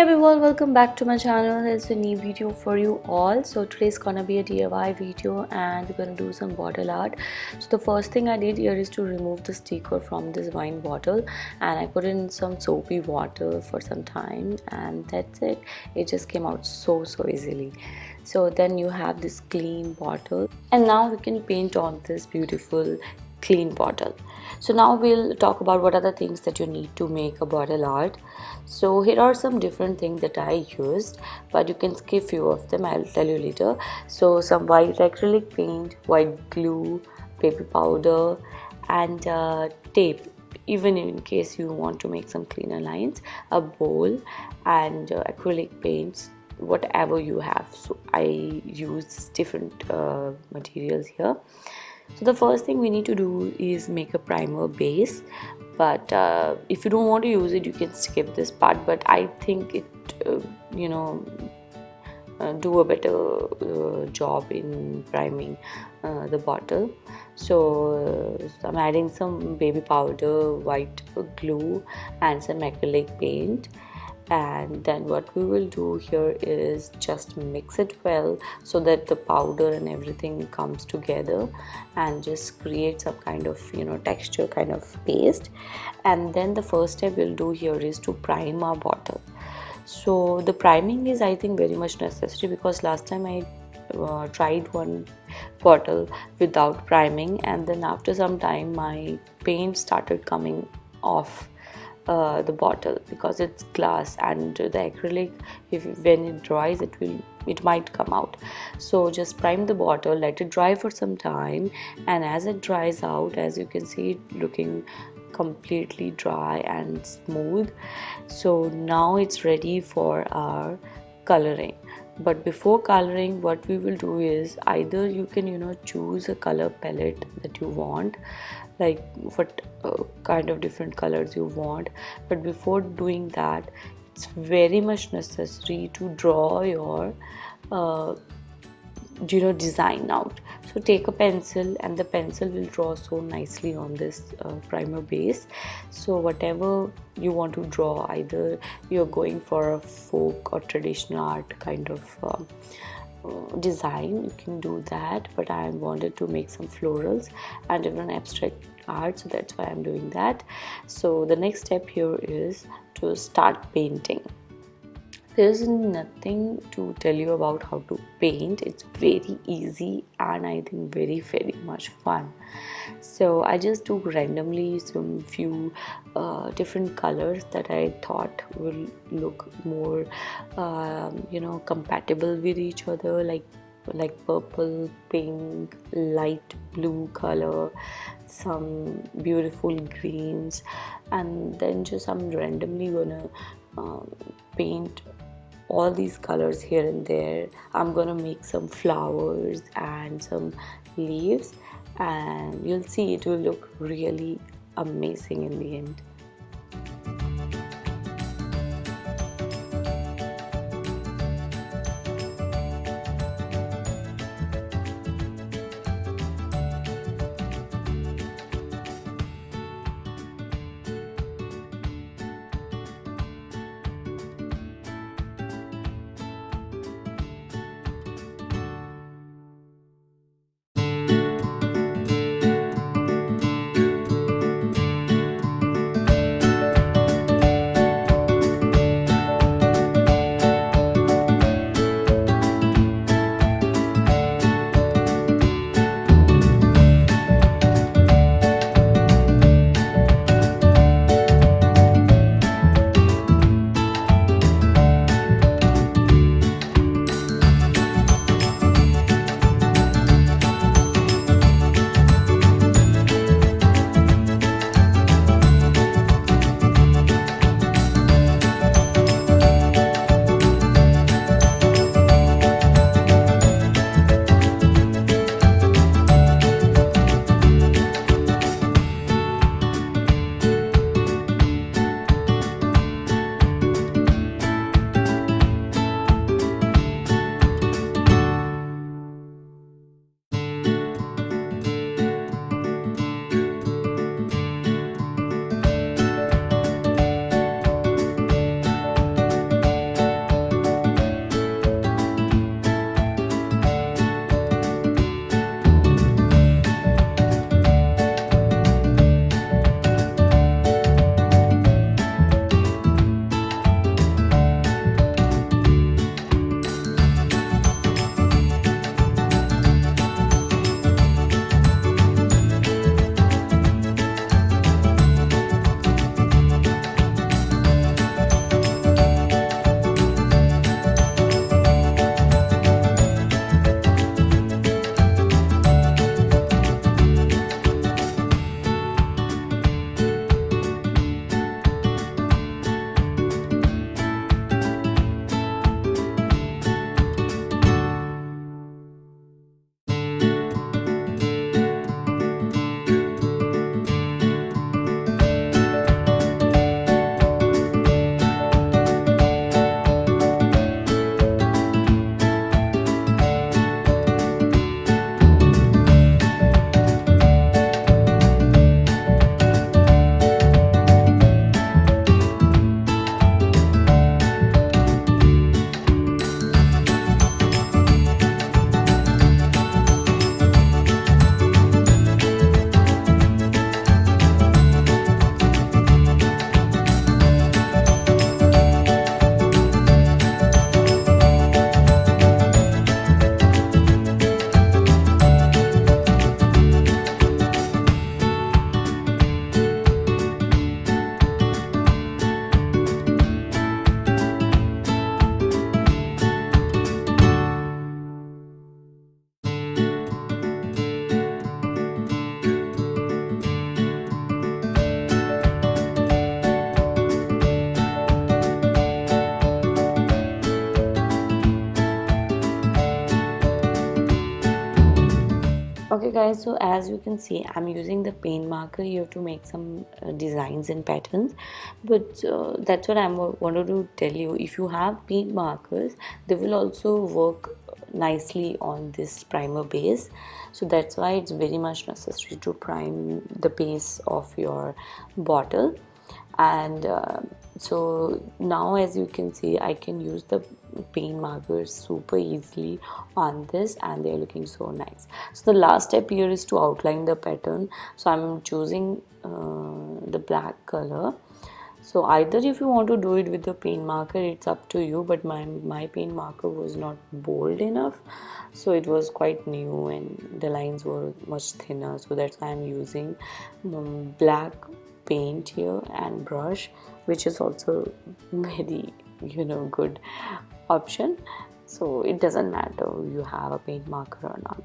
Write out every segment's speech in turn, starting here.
everyone, welcome back to my channel. Here's a new video for you all. So today's gonna be a DIY video and we're gonna do some bottle art. So the first thing I did here is to remove the sticker from this wine bottle, and I put it in some soapy water for some time, and that's it. It just came out so easily. So then you have this clean bottle, and now we can paint on this beautiful clean bottle. So now we'll talk about what are the things that you need to make a bottle art. So here are some different things that I used, but you can skip few of them, I'll tell you later. So some white acrylic paint, white glue, baby powder, and tape, even in case you want to make some cleaner lines, a bowl, and acrylic paints, whatever you have. So I use different materials here. So the first thing we need to do is make a primer base, but if you don't want to use it, you can skip this part, but I think it you know do a better job in priming the bottle. So I'm adding some baby powder, white glue, and some acrylic paint. And then what we will do here is just mix it well so that the powder and everything comes together and just create some kind of texture kind of paste. And then the first step we'll do here is to prime our bottle. So the priming is, I think, very much necessary, because last time I tried one bottle without priming, and then after some time my paint started coming off the bottle because it's glass, and the acrylic, when it dries, it might come out. So just prime the bottle, let it dry for some time, and as it dries out, as you can see, it looking completely dry and smooth. So now it's ready for our coloring. But before coloring, what we will do is, either you can choose a color palette that you want, like what kind of different colors you want. But before doing that, it's very much necessary to draw your design out. So take a pencil, and the pencil will draw so nicely on this primer base. So whatever you want to draw, either you're going for a folk or traditional art kind of design, you can do that, but I wanted to make some florals and different abstract art, so that's why I'm doing that. So the next step here is to start painting. There is nothing to tell you about how to paint. It's very easy, and I think very much fun. So I just took randomly some few different colors that I thought will look more compatible with each other, like purple, pink, light blue color, some beautiful greens, and then just I'm randomly gonna paint all these colors here and there. I'm gonna make some flowers and some leaves, and you'll see it will look really amazing in the end. Okay guys, so as you can see, I'm using the paint marker here to make some designs and patterns, but that's what I'm wanted to tell you. If you have paint markers, they will also work nicely on this primer base, so that's why it's very much necessary to prime the base of your bottle. And so now as you can see, I can use the paint markers super easily on this, and they're looking so nice. So the last step here is to outline the pattern. So I'm choosing the black color. So either if you want to do it with the paint marker, it's up to you, but my paint marker was not bold enough, so it was quite new and the lines were much thinner, so that's why I'm using black paint here and brush, which is also very good option. So it doesn't matter you have a paint marker or not.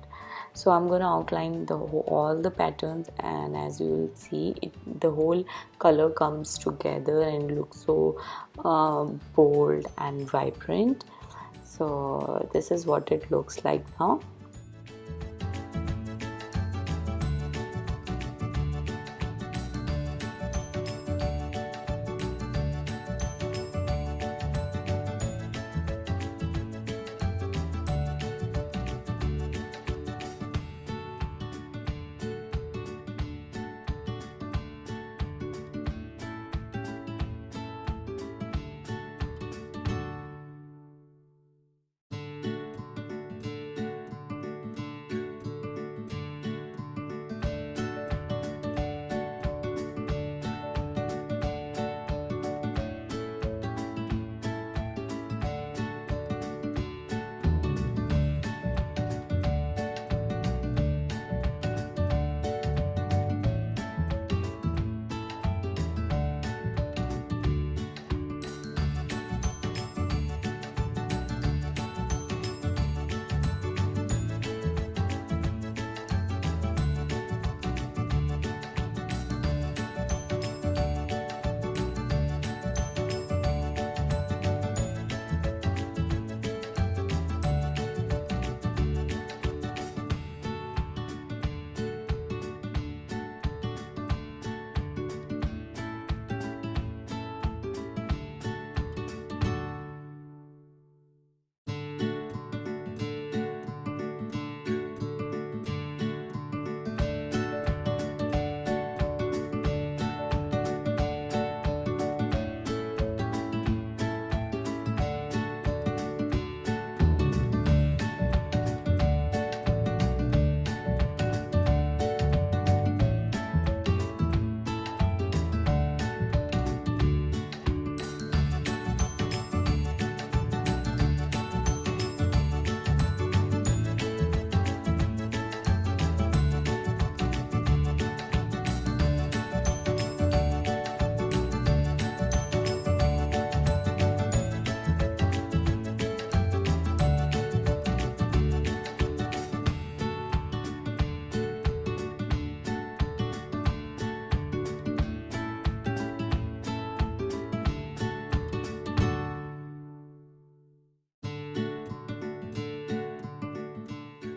So I'm going to outline all the patterns, and as you will see, the whole color comes together and looks so bold and vibrant. So this is what it looks like now.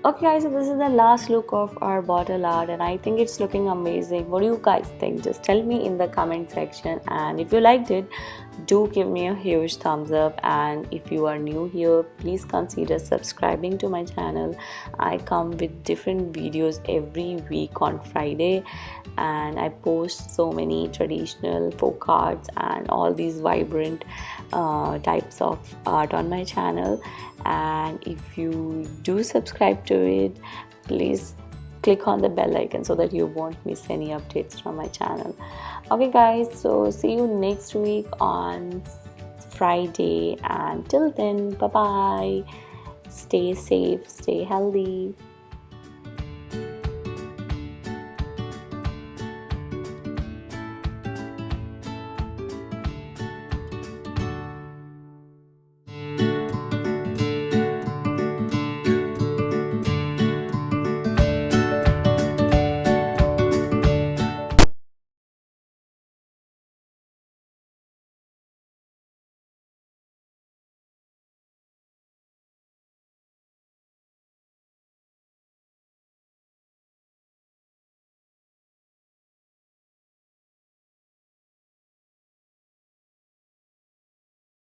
Okay guys, so this is the last look of our bottle art, and I think it's looking amazing. What do you guys think? Just tell me in the comment section, and if you liked it, do give me a huge thumbs up. And if you are new here, please consider subscribing to my channel. I come with different videos every week on Friday, and I post so many traditional folk arts and all these vibrant types of art on my channel. And if you do subscribe to it, please click on the bell icon so that you won't miss any updates from my channel. Okay guys, so see you next week on Friday, and till then, bye bye, stay safe, stay healthy.